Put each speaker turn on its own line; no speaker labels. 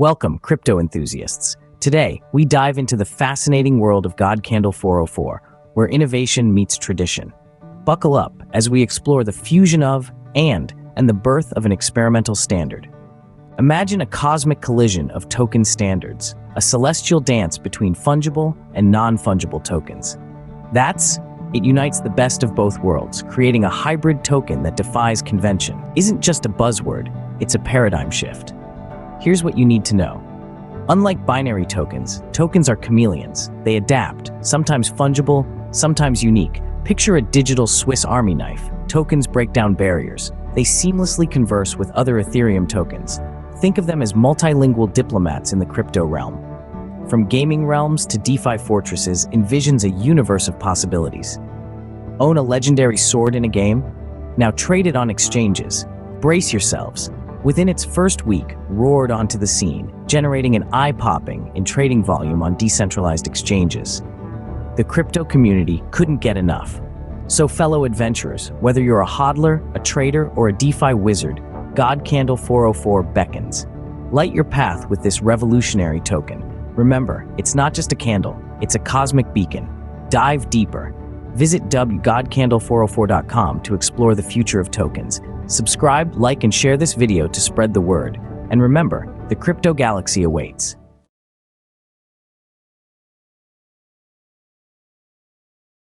Welcome, crypto enthusiasts. Today, we dive into the fascinating world of GodCandle 404, where innovation meets tradition. Buckle up as we explore the fusion of and the birth of an experimental standard. Imagine a cosmic collision of token standards, a celestial dance between fungible and non-fungible tokens. It unites the best of both worlds, creating a hybrid token that defies convention. Isn't just a buzzword, it's a paradigm shift. Here's what you need to know. Unlike binary tokens, tokens are chameleons. They adapt, sometimes fungible, sometimes unique. Picture a digital Swiss Army knife. Tokens break down barriers. They seamlessly converse with other Ethereum tokens. Think of them as multilingual diplomats in the crypto realm. From gaming realms to DeFi fortresses envisions a universe of possibilities. Own a legendary sword in a game? Now trade it on exchanges. Brace yourselves. Within its first week, roared onto the scene, generating an eye-popping in trading volume on decentralized exchanges. The crypto community couldn't get enough. So fellow adventurers, whether you're a hodler, a trader, or a DeFi wizard, GodCandle 404 beckons. Light your path with this revolutionary token. Remember, it's not just a candle, it's a cosmic beacon. Dive deeper. Visit godcandle404.com to explore the future of tokens. Subscribe, like, and share this video to spread the word. And remember, the crypto galaxy awaits.